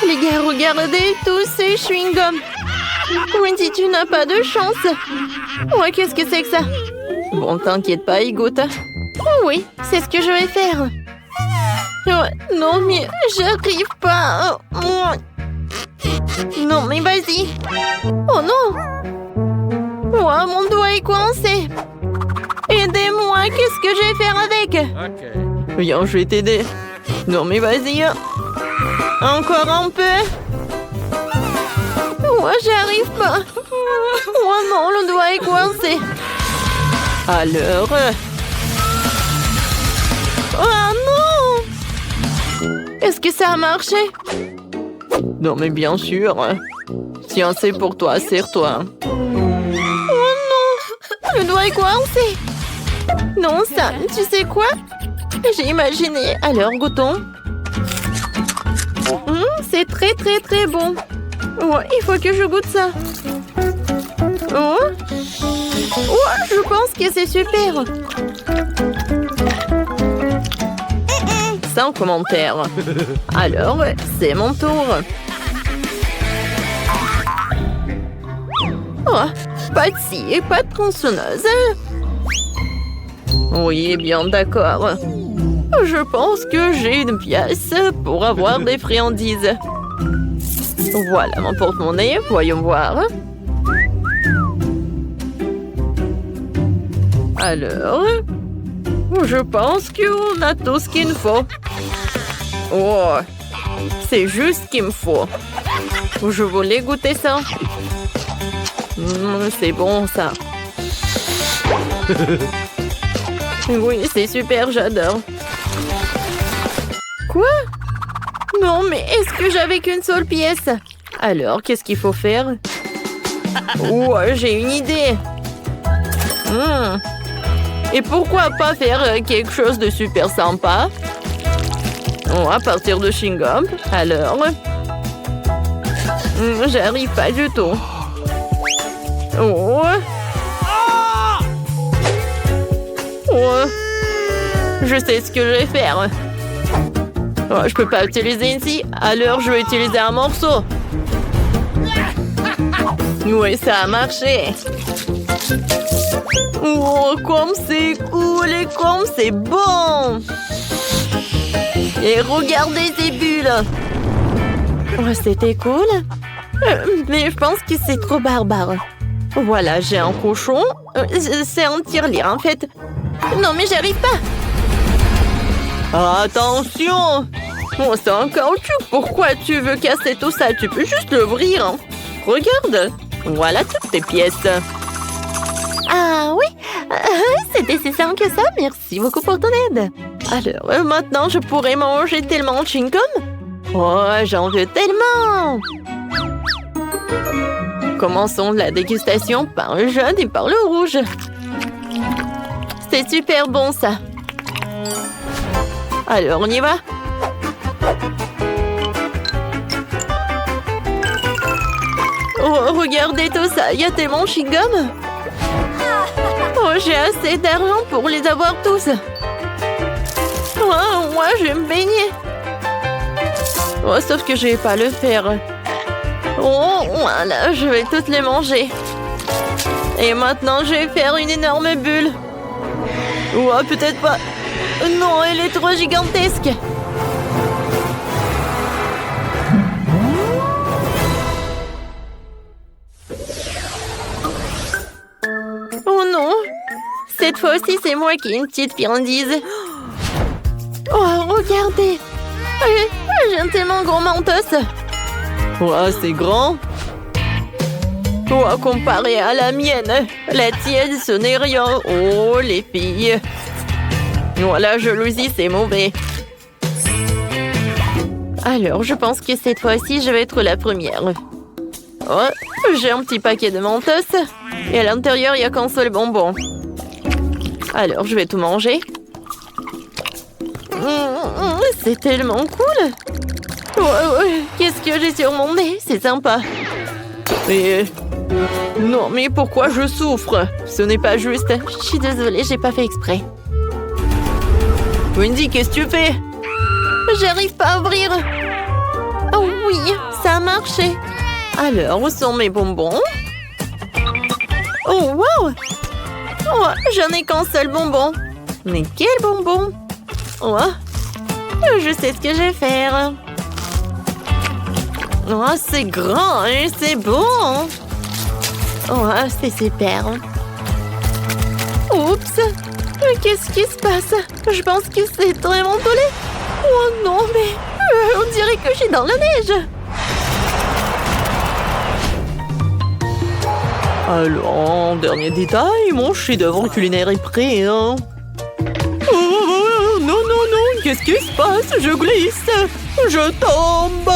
Les gars, regardez tous ces chewing-gums. Wendy, tu n'as pas de chance. Ouais, qu'est-ce que c'est que ça? Bon, t'inquiète pas, il goûte. Oh oui, c'est ce que je vais faire. Ouais, non, mais j'arrive pas. Non, mais vas-y. Oh non. Oh, mon doigt est coincé. Aidez-moi, qu'est-ce que je vais faire avec? Ok. Viens, je vais t'aider. Non, mais vas-y. Encore un peu. Moi, j'arrive pas. Oh non, le doigt est coincé. Alors... Oh non! Est-ce que ça a marché? Non, mais bien sûr. Tiens, c'est pour toi, serre-toi. Oh non! Le doigt est coincé. Non, Sam, tu sais quoi? J'ai imaginé. Alors, goûtons. C'est très, très, très bon. Ouais, il faut que je goûte ça. Oh, je pense que c'est super. Sans commentaire. Alors, c'est mon tour. Oh, pas de scie et pas de tronçonneuse. Oui, bien d'accord. Je pense que j'ai une pièce pour avoir des friandises. Voilà mon porte-monnaie, voyons voir. Alors, je pense qu'on a tout ce qu'il nous faut. Oh, c'est juste ce qu'il me faut. Je voulais goûter ça. C'est bon ça. Oui, c'est super, j'adore. Quoi? Non, mais est-ce que j'avais qu'une seule pièce? Alors, qu'est-ce qu'il faut faire? Oh, j'ai une idée. Et pourquoi pas faire quelque chose de super sympa? Oh, à partir de chewing-gum. Alors? J'arrive pas du tout. Oh. Oh. Je sais ce que je vais faire. Oh, je peux pas utiliser ici, alors je vais utiliser un morceau. Oui, ça a marché. Oh, comme c'est cool et comme c'est bon. Et regardez ces bulles. Oh, c'était cool. Mais je pense que c'est trop barbare. Voilà, j'ai un cochon. C'est un tirelire, en fait. Non, mais j'arrive pas. Attention! Oh, c'est un caoutchouc. Pourquoi tu veux casser tout ça? Tu peux juste l'ouvrir. Hein. Regarde. Voilà toutes tes pièces. Ah oui? C'était si simple que ça. Merci beaucoup pour ton aide. Alors, maintenant, je pourrais manger tellement de chewing-gum. Oh, j'en veux tellement! Commençons la dégustation par le jaune et par le rouge. C'est super bon, ça. Alors, on y va? Oh, regardez tout ça. Il y a tellement de chewing-gum. Oh, j'ai assez d'argent pour les avoir tous. Oh, moi, je vais me baigner. Oh, sauf que je vais pas le faire. Oh, voilà, je vais toutes les manger. Et maintenant, je vais faire une énorme bulle. Oh, peut-être pas. Non, elle est trop gigantesque. Oh non. Cette fois-ci, c'est moi qui ai une petite friandise. Oh, regardez. J'ai un tellement gros mentos. Oh, c'est grand. Oh, comparé à la mienne, la tienne, ce n'est rien. Oh, les filles. Voilà, jalousie, c'est mauvais. Alors, je pense que cette fois-ci, je vais être la première. Oh, j'ai un petit paquet de Mentos. Et à l'intérieur, il n'y a qu'un seul bonbon. Alors, je vais tout manger. C'est tellement cool. Qu'est-ce que j'ai sur mon nez? C'est sympa. Mais... Non, mais pourquoi je souffre? Ce n'est pas juste. Je suis désolée, j'ai pas fait exprès. Wendy, qu'est-ce que tu fais? J'arrive pas à ouvrir. Oh oui. marché. Alors, où sont mes bonbons? Oh, wow! Oh, j'en ai qu'un seul bonbon. Mais quel bonbon! Oh, je sais ce que je vais faire. Oh, c'est grand et c'est bon. Oh, c'est super. Oups! Qu'est-ce qui se passe? Je pense que c'est vraiment tollé. Oh non, mais on dirait que je suis dans la neige. Alors, dernier détail, mon chef-d'œuvre culinaire est prêt, hein? Oh, non, non, non, qu'est-ce qui se passe? Je glisse, je tombe.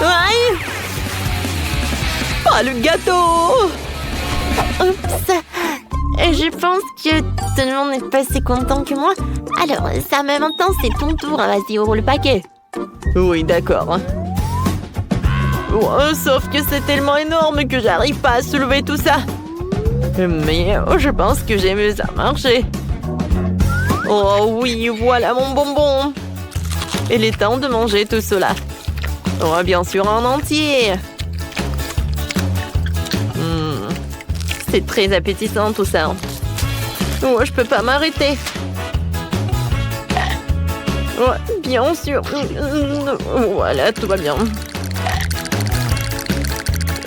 Aïe! Pas le gâteau! Oups! Je pense que tout le monde n'est pas si content que moi. Alors, ça, mais maintenant, c'est ton tour. Vas-y, ouvre le paquet. Oui, d'accord. Oh, sauf que c'est tellement énorme que j'arrive pas à soulever tout ça. Mais je pense que j'ai mieux à marcher. Oh oui, voilà mon bonbon. Il est temps de manger tout cela. Oh, bien sûr, en entier. C'est très appétissant tout ça. Oh, je peux pas m'arrêter. Oh, bien sûr. Voilà, tout va bien.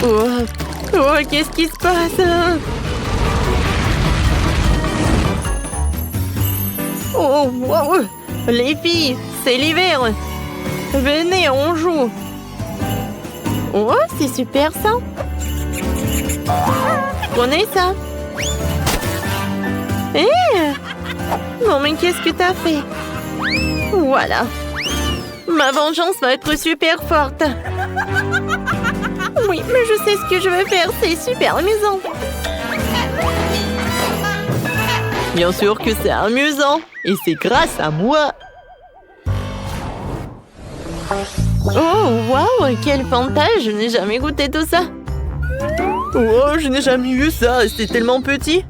Oh, qu'est-ce qui se passe? Oh, wow. Les filles, c'est l'hiver. Venez, on joue. Oh, c'est super ça. Prenez ça. Non, mais qu'est-ce que t'as fait? Voilà. Ma vengeance va être super forte. Oui, mais je sais ce que je vais faire. C'est super amusant. Bien sûr que c'est amusant. Et c'est grâce à moi. Oh, waouh, quel Fanta. Je n'ai jamais goûté tout ça. Oh, je n'ai jamais vu ça. C'est tellement petit.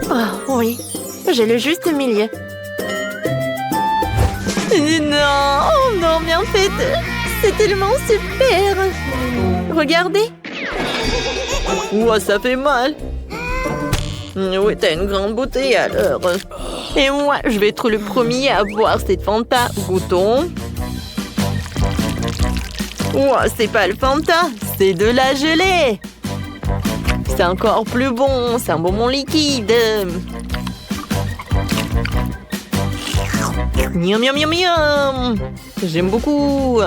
Oh, oui. J'ai le juste milieu. Non, oh non, mais en fait, c'est tellement super. Regardez. Ouah, ça fait mal. Oui, t'as une grande bouteille alors. Et moi, je vais être le premier à boire cette Fanta. Goûtons. Ouah, c'est pas le Fanta, c'est de la gelée. C'est encore plus bon, c'est un bonbon liquide. Miam, miam, miam, miam. J'aime beaucoup.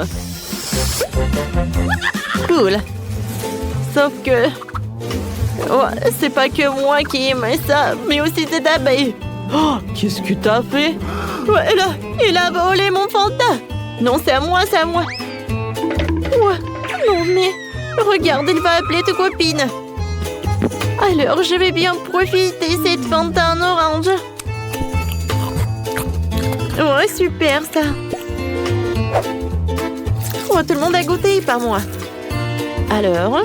Cool. Sauf que... Oh, c'est pas que moi qui aime ça, mais aussi cette abeille. Oh, qu'est-ce que t'as fait? Ouais, là, il a volé mon Fanta. Non, c'est à moi, c'est à moi. Ouais, non, mais... Regarde, il va appeler ta copine. Alors, je vais bien profiter cette Fanta en orange. Ouais, super, ça. Oh, tout le monde a goûté, pas moi. Alors...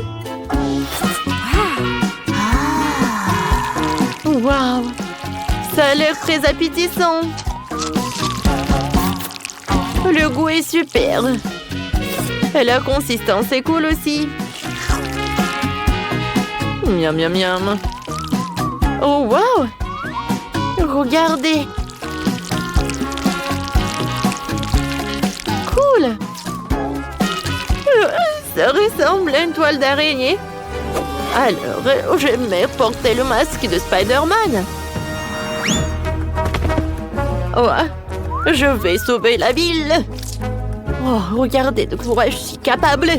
Waouh! Ça a l'air très appétissant. Le goût est super. Et la consistance est cool aussi. Miam, miam, miam. Oh, waouh! Regardez. Cool. Ça ressemble à une toile d'araignée. Alors, je vais porter le masque de Spider-Man. Oh, je vais sauver la ville. Oh, regardez de quoi je suis capable.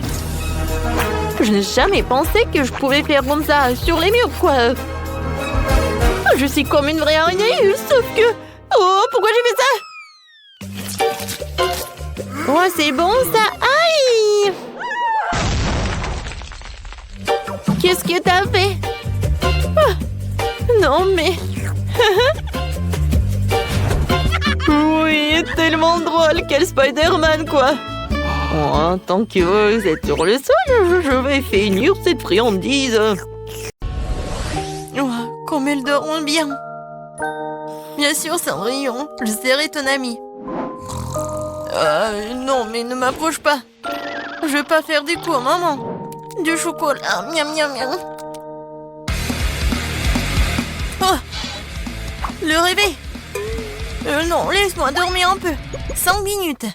Je n'ai jamais pensé que je pouvais faire comme ça sur les murs, quoi. Je suis comme une vraie araignée, sauf que... Oh, pourquoi j'ai fait ça? Oh, c'est bon, ça. Aïe! Qu'est-ce que t'as fait? Oh, non, mais... Oui, tellement drôle. Quel Spider-Man, quoi. Oh, tant que vous êtes sur le sol, je vais finir cette friandise. Oh, comme elle dort bien. Bien sûr, Cendrillon, je serai ton ami. Non, mais ne m'approche pas. Je vais pas faire des coups, maman. Du chocolat, miam miam miam. Oh, le réveil. Non, laisse-moi dormir un peu. 5 minutes.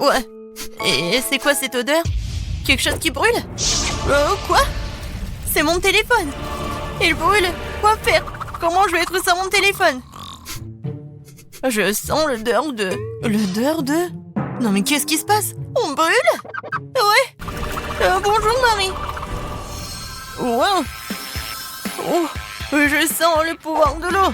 Ouais. Et c'est quoi cette odeur? Quelque chose qui brûle? Quoi? C'est mon téléphone. Il brûle. Quoi faire? Comment je vais être sans mon téléphone? Je sens l'odeur de... L'odeur de... Non mais qu'est-ce qui se passe? On brûle? Ouais. Bonjour Marie. Wow. Oh, je sens le pouvoir de l'eau.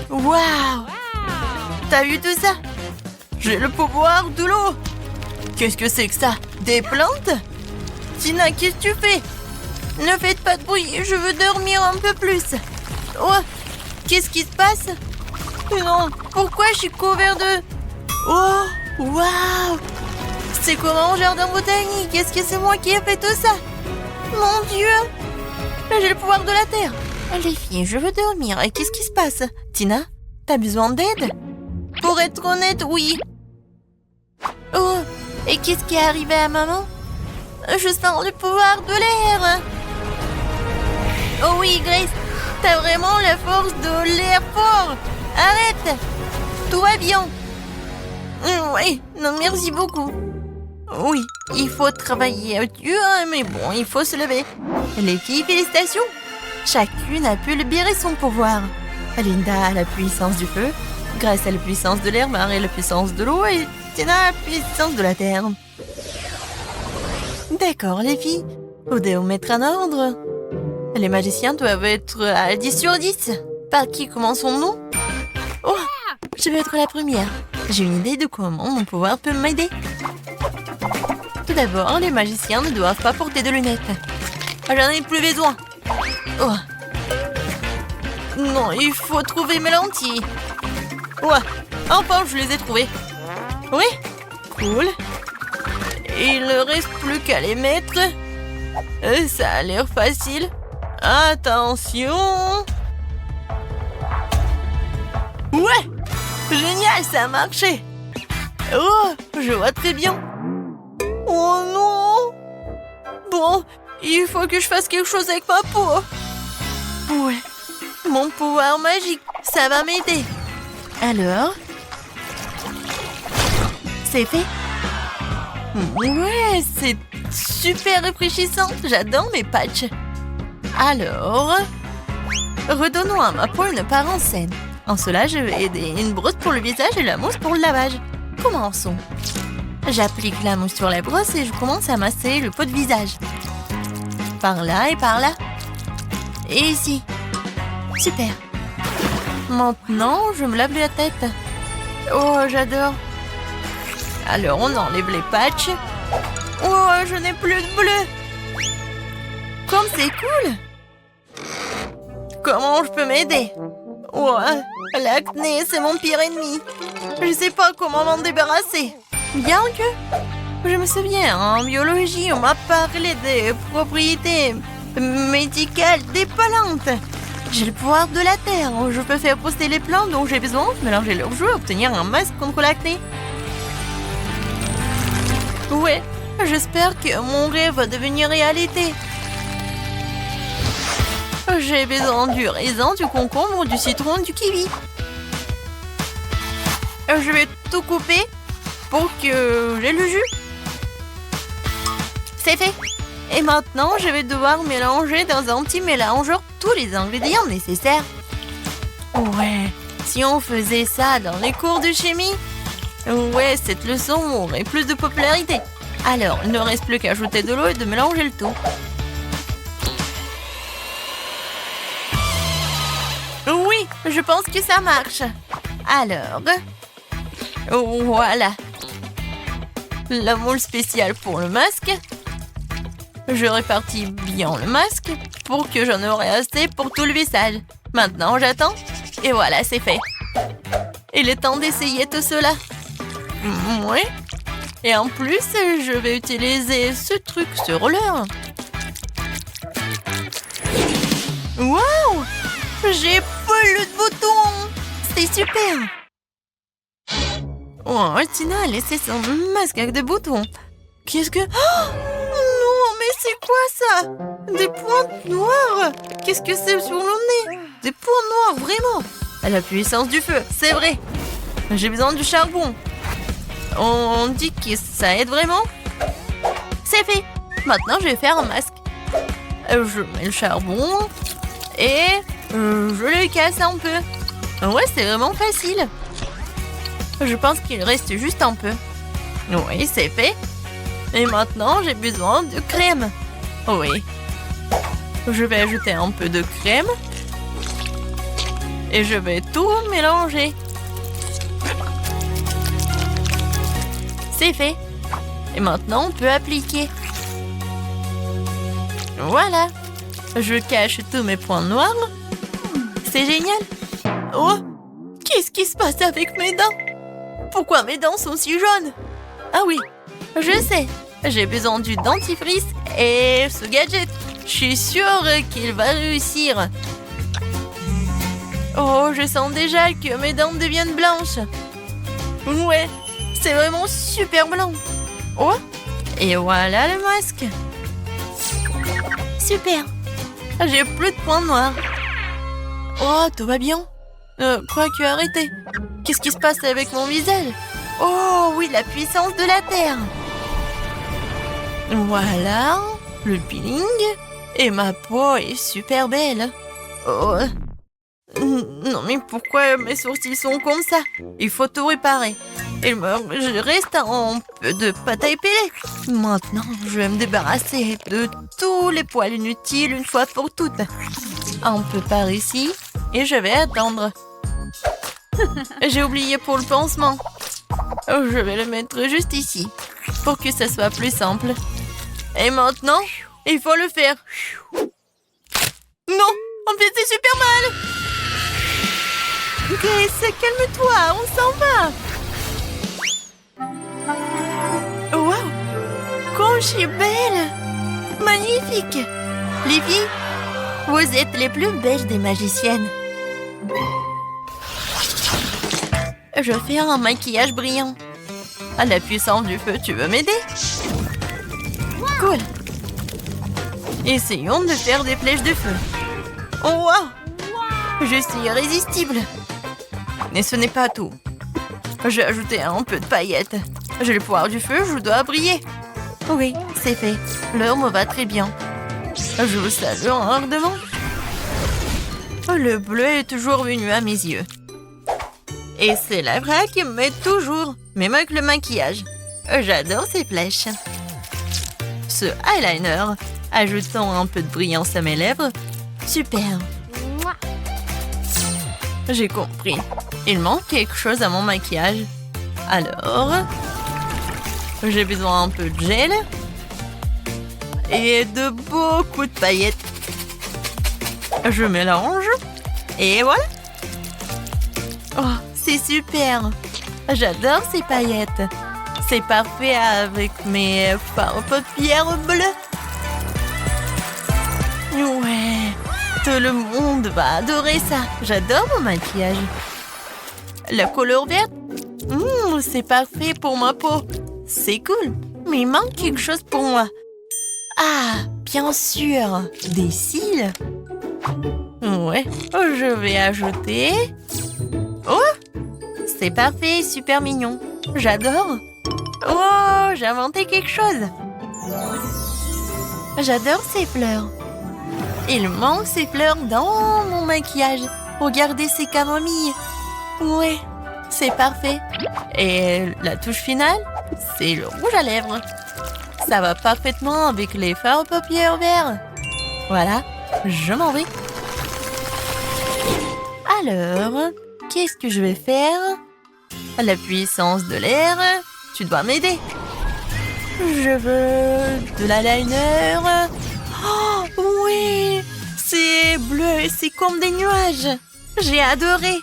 Waouh! T'as vu tout ça? J'ai le pouvoir de l'eau. Qu'est-ce que c'est que ça? Des plantes? Tina, qu'est-ce que tu fais? Ne faites pas de bruit, je veux dormir un peu plus. Oh, qu'est-ce qui se passe? Non, pourquoi je suis couvert de... Oh, waouh! C'est comme un jardin botanique. Est-ce que c'est moi qui ai fait tout ça? Mon Dieu! J'ai le pouvoir de la terre. Les filles, je veux dormir. Et qu'est-ce qui se passe? Tina, t'as besoin d'aide? Pour être honnête, oui. Oh, et qu'est-ce qui est arrivé à maman? Je sens le pouvoir de l'air. Oh oui, Grace, t'as vraiment la force de l'air fort. Arrête. Tout va bien. Oui, non, merci beaucoup. Oui, il faut travailler dur, mais bon, il faut se lever. Les filles, félicitations. Chacune a pu libérer son pouvoir. Linda a la puissance du feu, Grace a la puissance de l'air, Marie a la puissance de l'eau et Tina a la puissance de la terre. D'accord, les filles. Vous devez vous mettre en ordre. Les magiciens doivent être à 10 sur 10. Par qui commençons-nous? Oh, je vais être la première. J'ai une idée de comment mon pouvoir peut m'aider. Tout d'abord, les magiciens ne doivent pas porter de lunettes. J'en ai plus besoin. Oh. Non, il faut trouver mes lentilles. Ouais, enfin je les ai trouvées. Oui, cool. Il ne reste plus qu'à les mettre. Ça a l'air facile. Attention. Ouais, génial, ça a marché. Oh, je vois très bien. Oh non. Bon, il faut que je fasse quelque chose avec ma peau. Ouais, mon pouvoir magique, ça va m'aider. Alors, c'est fait. Ouais, c'est super rafraîchissant. J'adore mes patchs. Alors, redonnons à ma peau une apparence saine. En cela, je vais aider une brosse pour le visage et la mousse pour le lavage. Commençons. J'applique la mousse sur la brosse et je commence à masser le pot de visage. Par là et par là. Et ici. Super. Maintenant, je me lave la tête. Oh, j'adore. Alors, on enlève les patchs. Oh, je n'ai plus de bleu. Comme c'est cool. Comment je peux m'aider? Oh, l'acné, c'est mon pire ennemi. Je sais pas comment m'en débarrasser. Bien que... Je me souviens, en biologie, on m'a parlé des propriétés médicales des plantes. J'ai le pouvoir de la terre. Je peux faire pousser les plantes dont j'ai besoin, mélanger leurs jus et obtenir un masque contre l'acné. Ouais, j'espère que mon rêve va devenir réalité. J'ai besoin du raisin, du concombre, du citron, du kiwi. Je vais tout couper pour que j'ai le jus. C'est fait. Et maintenant, je vais devoir mélanger dans un petit mélangeur tous les ingrédients nécessaires. Ouais, si on faisait ça dans les cours de chimie, ouais, cette leçon aurait plus de popularité. Alors, il ne reste plus qu'à ajouter de l'eau et de mélanger le tout. Oui, je pense que ça marche. Alors, voilà. La moule spéciale pour le masque. Je répartis bien le masque pour que j'en aurai assez pour tout le visage. Maintenant, j'attends. Et voilà, c'est fait. Il est temps d'essayer tout cela. Oui. Et en plus, je vais utiliser ce truc, ce roller. J'ai plus de boutons. C'est super. Oh, Tina a laissé son masque avec des boutons. Qu'est-ce que... Oh non, mais c'est quoi ça? Des pointes noires. Qu'est-ce que c'est sur le nez? Des points noirs, vraiment. À la puissance du feu, c'est vrai. J'ai besoin du charbon. On dit que ça aide vraiment. C'est fait. Maintenant, je vais faire un masque. Je mets le charbon et je le casse un peu. Ouais, c'est vraiment facile. Je pense qu'il reste juste un peu. Oui, c'est fait. Et maintenant, j'ai besoin de crème. Oui. Je vais ajouter un peu de crème. Et je vais tout mélanger. C'est fait. Et maintenant, on peut appliquer. Voilà. Je cache tous mes points noirs. C'est génial. Oh, qu'est-ce qui se passe avec mes dents? Pourquoi mes dents sont si jaunes? Ah oui, je sais. J'ai besoin du dentifrice et ce gadget. Je suis sûre qu'il va réussir. Oh, je sens déjà que mes dents deviennent blanches. Ouais, c'est vraiment super blanc. Oh, et voilà le masque. Super. J'ai plus de points noirs. Oh, tout va bien. Quoi que arrêtez. Qu'est-ce qui se passe avec mon visage? Oh oui, la puissance de la Terre. Voilà, le peeling. Et ma peau est super belle. Oh. Non, mais pourquoi mes sourcils sont comme ça? Il faut tout réparer. Je reste un peu de pâte à épiler. Maintenant, je vais me débarrasser de tous les poils inutiles une fois pour toutes. Un peu par ici. Et je vais attendre. J'ai oublié pour le pansement. Je vais le mettre juste ici. Pour que ça soit plus simple. Et maintenant, il faut le faire. Non, en fait, c'est super mal. Grace, calme-toi, on s'en va. Wow, comme je suis belle. Magnifique. Les filles, vous êtes les plus belles des magiciennes. Je fais un maquillage brillant. À la puissance du feu, tu veux m'aider? Cool. Essayons de faire des flèches de feu. Oh wow! Je suis irrésistible. Mais ce n'est pas tout. J'ai ajouté un peu de paillettes. J'ai le pouvoir du feu, je dois briller. Oui, c'est fait. L'heure me va très bien. Je vous salue ardemment. Le bleu est toujours venu à mes yeux. Et c'est la vraie qui m'aide toujours, même avec le maquillage. J'adore ces flèches. Ce eyeliner, ajoutons un peu de brillance à mes lèvres. Super. J'ai compris. Il manque quelque chose à mon maquillage. Alors, j'ai besoin un peu de gel et de beaucoup de paillettes. Je mélange et voilà. Oh, c'est super. J'adore ces paillettes. C'est parfait avec mes paupières bleues. Ouais, tout le monde va adorer ça. J'adore mon maquillage. La couleur verte, c'est parfait pour ma peau. C'est cool, mais il manque quelque chose pour moi. Ah, bien sûr, des cils. Ouais, je vais ajouter... Oh, c'est parfait, super mignon. J'adore. Oh, j'ai inventé quelque chose. J'adore ces fleurs. Il manque ces fleurs dans mon maquillage. Regardez ces camomilles. Ouais, c'est parfait. Et la touche finale, c'est le rouge à lèvres. Ça va parfaitement avec les fards aux paupières verts. Voilà, je m'en vais. Alors, qu'est-ce que je vais faire? La puissance de l'air, tu dois m'aider. Je veux de l'eyeliner. Oh, oui, c'est bleu et c'est comme des nuages. J'ai adoré.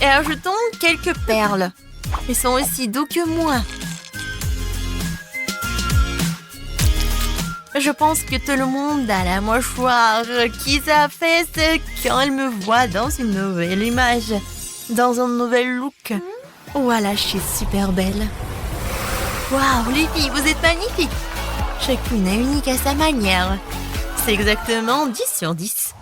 Et ajoutons quelques perles. Ils sont aussi doux que moi. Je pense que tout le monde a la mâchoire qui s'affaisse quand elle me voit dans une nouvelle image, dans un nouvel look. Voilà, je suis super belle. Waouh, les filles, vous êtes magnifiques. Chacune est unique à sa manière. C'est exactement 10 sur 10.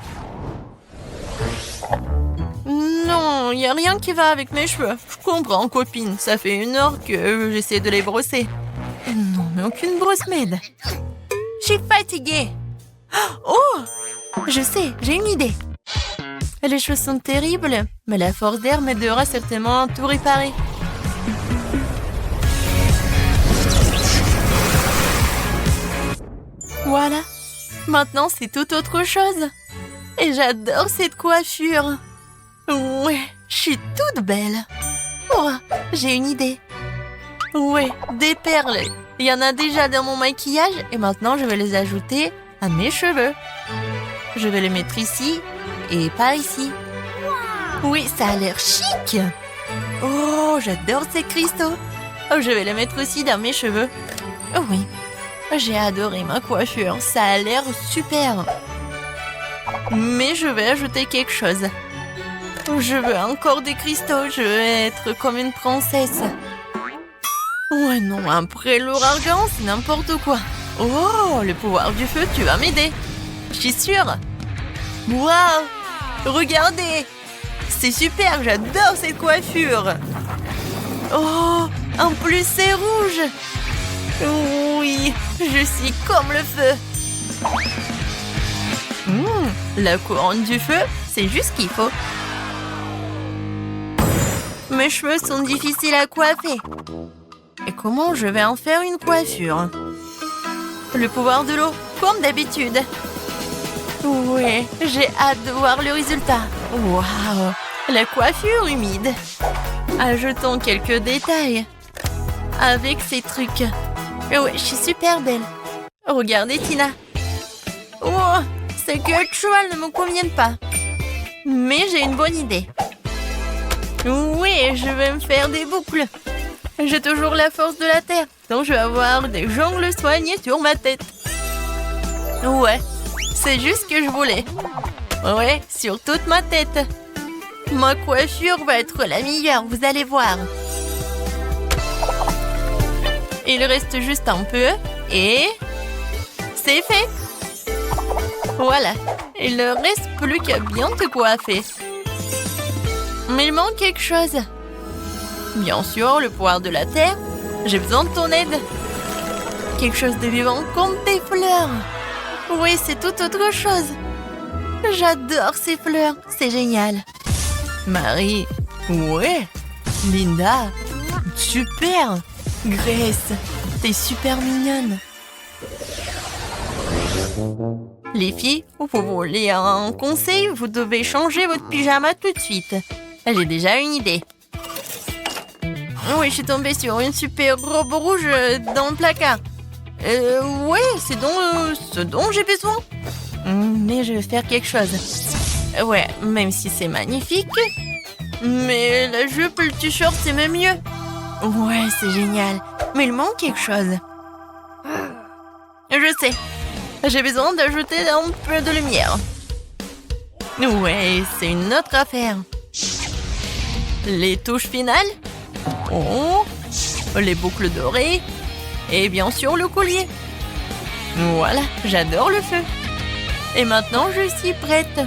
Non, il n'y a rien qui va avec mes cheveux. Je comprends, copine. Ça fait 1 heure que j'essaie de les brosser. Non, mais aucune brosse m'aide. Je suis fatiguée. Oh, je sais, j'ai une idée. Les cheveux sont terribles, mais la force d'air m'aidera certainement à tout réparer. Voilà. Maintenant, c'est tout autre chose. Et j'adore cette coiffure. Ouais, je suis toute belle. Oh, j'ai une idée. Ouais, des perles. Il y en a déjà dans mon maquillage et maintenant je vais les ajouter à mes cheveux. Je vais les mettre ici et pas ici. Oui, ça a l'air chic. Oh, j'adore ces cristaux. Oh, je vais les mettre aussi dans mes cheveux. Oh oui, j'ai adoré ma coiffure. Ça a l'air super. Mais je vais ajouter quelque chose. Je veux encore des cristaux. Je veux être comme une princesse. Ouais, non, après l'ouragan, c'est n'importe quoi. Oh, le pouvoir du feu, tu vas m'aider. Je suis sûre. Waouh, regardez. C'est super, j'adore cette coiffure. Oh, en plus, c'est rouge. Oui, je suis comme le feu. La couronne du feu, c'est juste ce qu'il faut. Mes cheveux sont difficiles à coiffer. Et comment je vais en faire une coiffure? Le pouvoir de l'eau, comme d'habitude. Ouais, j'ai hâte de voir le résultat. Waouh, la coiffure humide. Ajoutons quelques détails. Avec ces trucs. Ouais, je suis super belle. Regardez, Tina. Oh, ces queues de cheval ne me conviennent pas. Mais j'ai une bonne idée. Oui, je vais me faire des boucles. J'ai toujours la force de la terre, donc je vais avoir des jongles soignés sur ma tête. Ouais, c'est juste ce que je voulais. Ouais, sur toute ma tête. Ma coiffure va être la meilleure, vous allez voir. Il reste juste un peu et c'est fait. Voilà, il ne reste plus qu'à bien te coiffer. Mais il manque quelque chose. Bien sûr, le pouvoir de la terre. J'ai besoin de ton aide. Quelque chose de vivant comme des fleurs. Oui, c'est tout autre chose. J'adore ces fleurs. C'est génial. Marie. Ouais. Linda. Super. Grace. T'es super mignonne. Les filles, vous voulez un conseil? Vous devez changer votre pyjama tout de suite. J'ai déjà une idée. Oui, je suis tombée sur une super robe rouge dans le placard. Ouais, c'est ce dont j'ai besoin. Mais je vais faire quelque chose. Ouais, même si c'est magnifique. Mais la jupe, le t-shirt, c'est même mieux. Ouais, c'est génial. Mais il manque quelque chose. Je sais. J'ai besoin d'ajouter un peu de lumière. Ouais, c'est une autre affaire. Les touches finales. Oh, les boucles dorées. Et bien sûr le collier. Voilà, j'adore le feu. Et maintenant, je suis prête.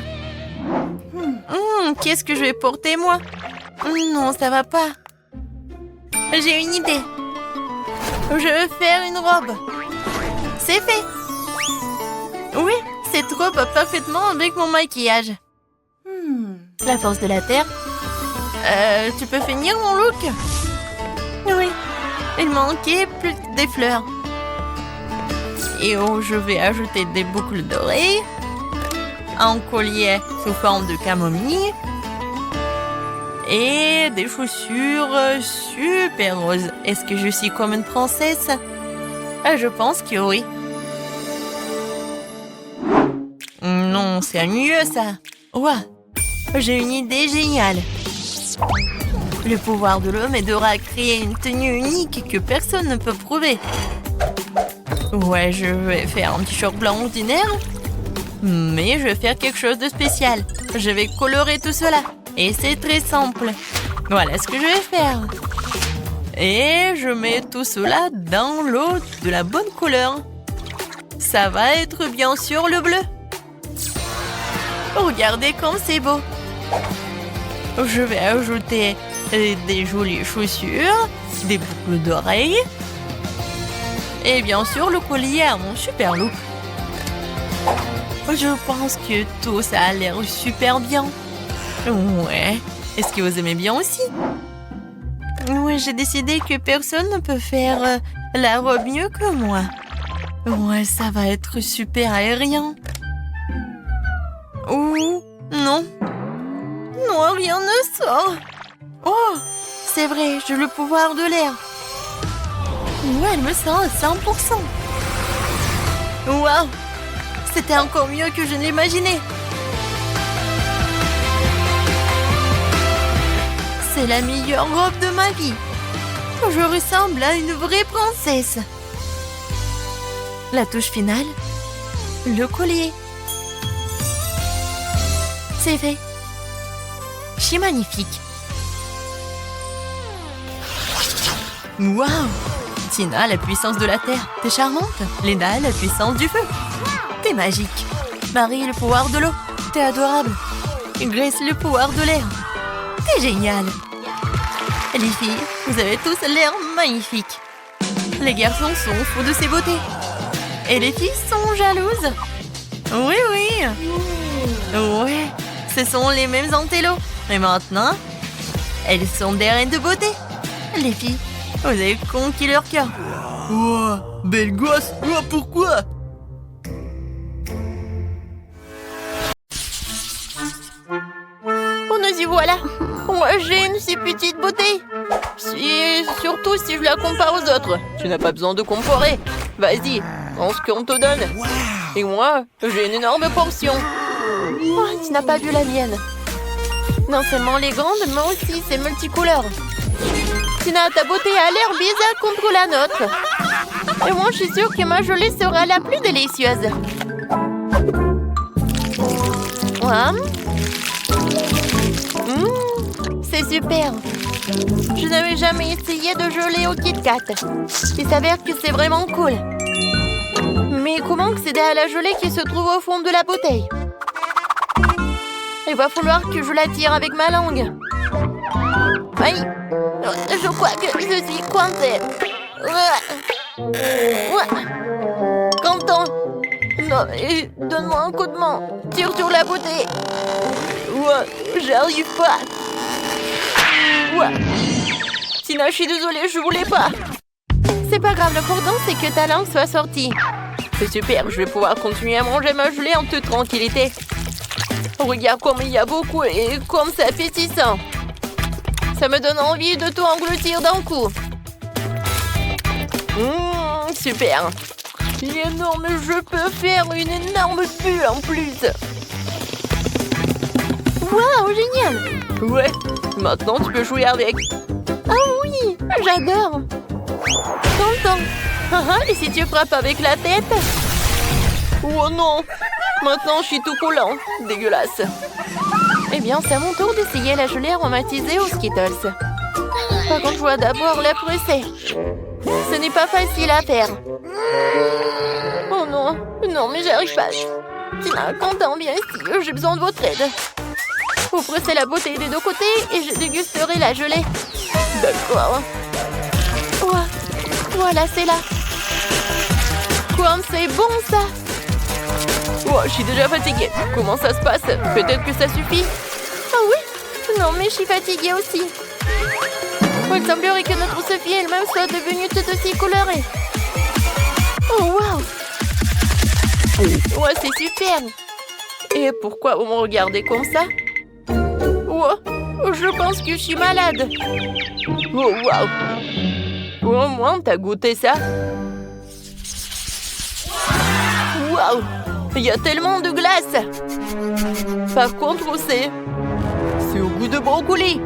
Qu'est-ce que je vais porter, moi? Non, ça va pas. J'ai une idée. Je vais faire une robe. C'est fait. Oui, cette robe va parfaitement avec mon maquillage. La force de la terre. Tu peux finir mon look? Oui, il manquait plus que des fleurs. Et oh, je vais ajouter des boucles dorées, un collier sous forme de camomille et des chaussures super roses. Est-ce que je suis comme une princesse? Je pense que oui. Non, c'est mieux ça. Ouais, j'ai une idée géniale. Le pouvoir de l'homme m'aidera à créer une tenue unique que personne ne peut prouver. Ouais, je vais faire un t-shirt blanc ordinaire. Mais je vais faire quelque chose de spécial. Je vais colorer tout cela. Et c'est très simple. Voilà ce que je vais faire. Et je mets tout cela dans l'eau de la bonne couleur. Ça va être bien sûr le bleu. Regardez comme c'est beau. Je vais ajouter des jolies chaussures, des boucles d'oreilles. Et bien sûr le collier à mon super look. Je pense que tout ça a l'air super bien. Ouais. Est-ce que vous aimez bien aussi? Oui, j'ai décidé que personne ne peut faire la robe mieux que moi. Ouais, ça va être super aérien. Ouh, non. Non, rien ne sort. Oh, c'est vrai, j'ai le pouvoir de l'air. Ouais, elle me sort à 100%. Waouh, c'était encore mieux que je ne l'imaginais. C'est la meilleure robe de ma vie. Je ressemble à une vraie princesse. La touche finale, le collier. C'est fait. C'est magnifique. Waouh! Tina, la puissance de la terre. T'es charmante. Lena, la puissance du feu. T'es magique. Marie, le pouvoir de l'eau. T'es adorable. Grace, le pouvoir de l'air. T'es génial. Les filles, vous avez tous l'air magnifiques. Les garçons sont fous de ces beautés. Et les filles sont jalouses. Oui, oui. Ouais, ce sont les mêmes antélos. Et maintenant, elles sont des reines de beauté. Les filles, vous avez conquis leur cœur. Oh, belle gosse. Oh, pourquoi? Oh, nous y voilà. Moi, j'ai une si petite beauté. Surtout si je la compare aux autres. Tu n'as pas besoin de comparer. Vas-y, prends ce qu'on te donne. Et moi, j'ai une énorme portion. Oh, tu n'as pas vu la mienne. Non seulement elle est grande, mais aussi c'est multicouleur. Tina, ta beauté a l'air bizarre contre la nôtre. Et moi, je suis sûre que ma gelée sera la plus délicieuse. Ouais. C'est super. Je n'avais jamais essayé de gelée au Kit Kat. Il s'avère que c'est vraiment cool. Mais comment accéder à la gelée qui se trouve au fond de la bouteille? Il va falloir que je la tire avec ma langue. Aïe. Je crois que je suis coincée. Quentin. Non, donne-moi un coup de main. Tire sur la bouteille. J'arrive pas. Tina, je suis désolée, je voulais pas. C'est pas grave, l'important c'est que ta langue soit sortie. C'est super, je vais pouvoir continuer à manger ma gelée en toute tranquillité. Regarde comme il y a beaucoup et comme c'est appétissant. Ça me donne envie de tout engloutir d'un coup. Super. Il est énorme, je peux faire une énorme bulle en plus. Waouh, génial. Ouais, maintenant tu peux jouer avec. Ah oui, j'adore. Content. Et si tu frappes avec la tête? Oh non. Maintenant, je suis tout collant. Dégueulasse. Eh bien, c'est à mon tour d'essayer la gelée aromatisée aux Skittles. Par contre, je dois d'abord la presser. Ce n'est pas facile à faire. Oh non. Non, mais j'arrive pas. Tina, Quentin, viens ici. J'ai besoin de votre aide. Vous pressez la bouteille des deux côtés et je dégusterai la gelée. D'accord. Voilà, c'est là. Comme c'est bon, ça. Je suis déjà fatiguée. Comment ça se passe? Peut-être que ça suffit. Ah oui? Non, mais je suis fatiguée aussi. Il semblerait que notre Sophie elle-même soit devenue toute aussi colorée. Oh, waouh! Ouais, c'est super. Et pourquoi vous me regardez comme ça? Je pense que je suis malade. Oh, waouh! Au moins, t'as goûté ça? Waouh! Il y a tellement de glace. Par contre, c'est au goût de brocoli.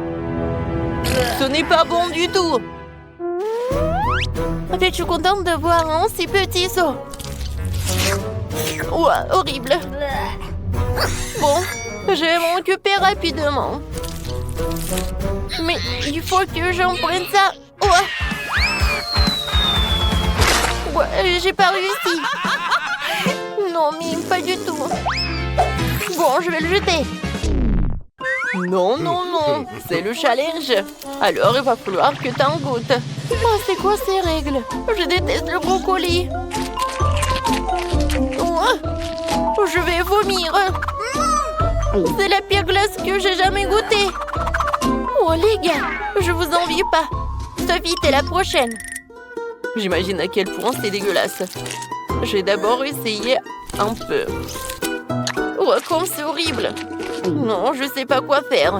Ce n'est pas bon du tout. Je suis contente de voir un si petit saut. Ouah, horrible. Bon, je vais m'en occuper rapidement. Mais il faut que j'en prenne ça. Ouah. Ouais, j'ai pas réussi. Non, mais pas du tout. Bon, je vais le jeter. Non, non, non, c'est le challenge. Alors, il va falloir que t'en goûtes. Oh, c'est quoi ces règles? Je déteste le brocoli. Oh, je vais vomir. C'est la pire glace que j'ai jamais goûtée. Oh, les gars, je vous envie pas. Sophie, t'es la prochaine. J'imagine à quel point c'est dégueulasse. J'ai d'abord essayé un peu. Oh, comme c'est horrible. Non, je sais pas quoi faire.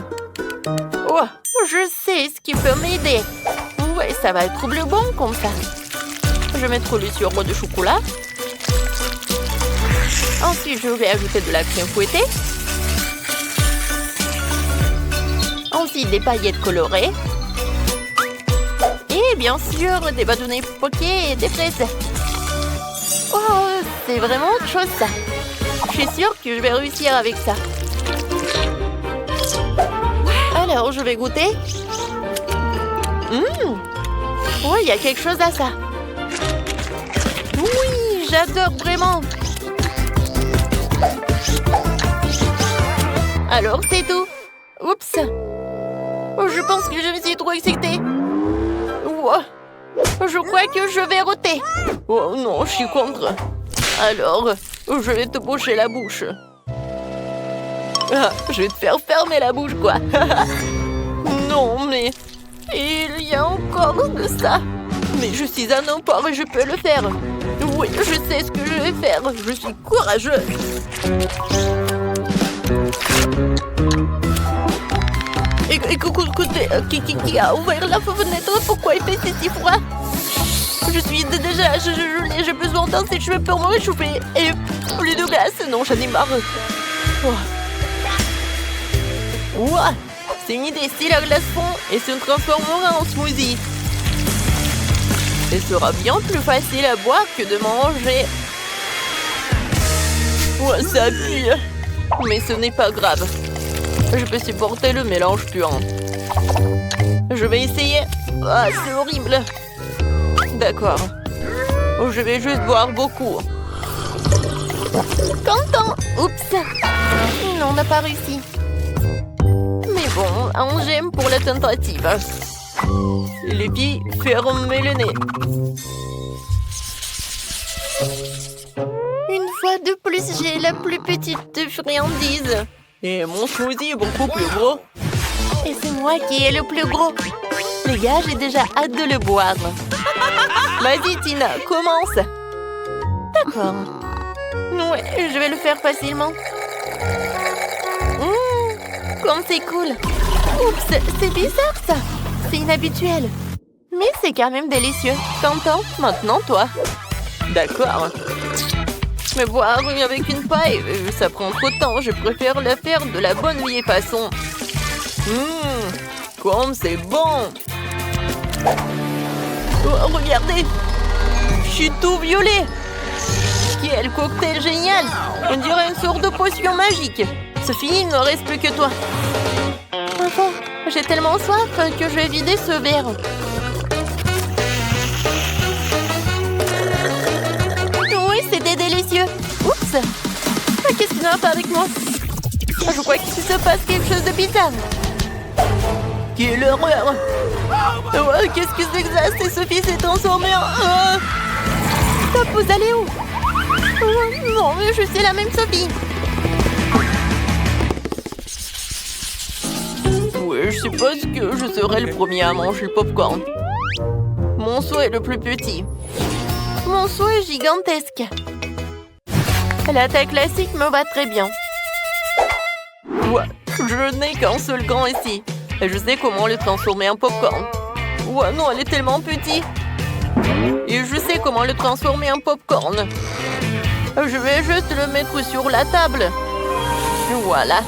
Oh, je sais ce qui peut m'aider. Ouais, ça va être bleu bon comme ça. Je vais mettre le sirop de chocolat. Ensuite, je vais ajouter de la crème fouettée. Ensuite, des paillettes colorées. Et bien sûr, des bâtonnets poqués et des fraises. Oh, c'est vraiment autre chose ça. Je suis sûre que je vais réussir avec ça. Alors, je vais goûter. Ouais, il y a quelque chose à ça. Oui, j'adore vraiment. Alors, c'est tout. Oups. Oh, je pense que je me suis trop excitée. Wow. Je crois que je vais roter. Oh non, je suis contre. Alors, je vais te boucher la bouche. Ah, je vais te faire fermer la bouche, quoi. Non, mais il y a encore de ça. Mais je suis un emport et je peux le faire. Oui, je sais ce que je vais faire. Je suis courageux. Écoutez, qui a ouvert la fenêtre? Pourquoi il fait si froid? Je suis déjà j'ai besoin d'un sèche-cheveux pour me réchauffer. Et plus de glace. Non, j'en ai marre. Ouah, c'est une idée. Si la glace fond et se transformera en smoothie. Ce sera bien plus facile à boire que de manger. Ouah, ça pue. Mais ce n'est pas grave. Je peux supporter le mélange puant. Je vais essayer. Ah, c'est horrible. D'accord. Je vais juste boire beaucoup. Content. Oups. Non, on n'a pas réussi. Mais bon, un j'aime pour la tentative. Les filles, fermez le nez. Une fois de plus, j'ai la plus petite friandise. Et mon smoothie est beaucoup plus gros. Et c'est moi qui ai le plus gros. Les gars, j'ai déjà hâte de le boire. Vas-y, Tina, commence. D'accord. Ouais, je vais le faire facilement. Comme c'est cool. Oups, c'est bizarre ça. C'est inhabituel. Mais c'est quand même délicieux. T'entends? Maintenant, toi. D'accord. Mais boire avec une paille, ça prend trop de temps. Je préfère le faire de la bonne vieille façon. Comme c'est bon. Oh, regardez. Je suis tout violet. Quel cocktail génial. On dirait une sorte de potion magique. Sophie, il ne reste plus que toi. Enfin, j'ai tellement soif que je vais vider ce verre. Oui, c'était délicieux. Oups. Qu'est-ce qui ne va pas avec moi? Je crois qu'il se passe quelque chose de bizarre. Quelle horreur. Qu'est-ce que c'est que ça? C'est Sophie s'est transformée en... Top, vous allez où? Non, mais je suis la même Sophie. Oui, je suppose que je serai le premier à manger le popcorn. Mon seau est le plus petit. Mon seau est gigantesque. La taille classique me va très bien. Ouais, je n'ai qu'un seul grand ici. Et je sais comment le transformer en popcorn. Ouais, non, elle est tellement petite. Et je sais comment le transformer en popcorn. Je vais juste le mettre sur la table. Voilà.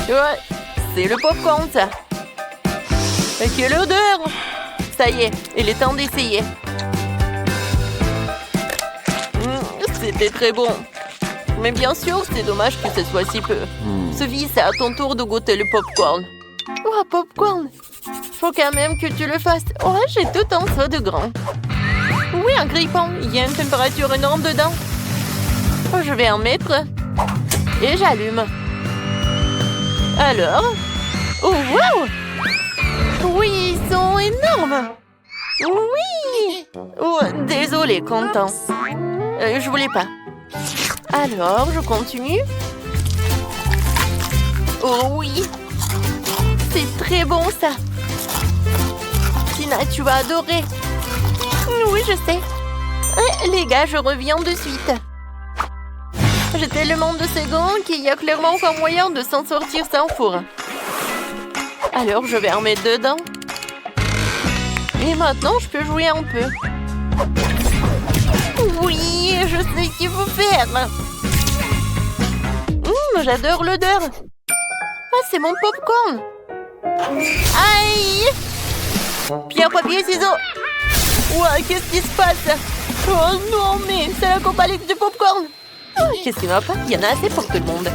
Ouais, c'est le popcorn, ça. Et quelle odeur! Ça y est, il est temps d'essayer. C'était très bon. Mais bien sûr, c'est dommage que ce soit si peu. Sophie, c'est à ton tour de goûter le popcorn. Oh, popcorn! Faut quand même que tu le fasses. Oh, j'ai tout en ça de grand. Oui, un grille-pain. Il y a une température énorme dedans. Oh, je vais en mettre. Et j'allume. Alors? Oh, wow! Oui, ils sont énormes! Oui! Oh, désolé, content. Je voulais pas. Alors, je continue. Oh oui! C'est très bon, ça. Tina, tu vas adorer. Oui, je sais. Les gars, je reviens de suite. J'ai tellement de secondes qu'il y a clairement pas moyen de s'en sortir sans four. Alors, je vais en mettre dedans. Et maintenant, je peux jouer un peu. Oui, je sais ce qu'il faut faire. J'adore l'odeur. Ah, c'est mon popcorn. Aïe! Pierre, papier, ciseaux. Ouah, qu'est-ce qui se passe? Oh non, mais c'est la Copa Ligue du popcorn. Oh, qu'est-ce qui va pas? Il y en a assez pour tout le monde.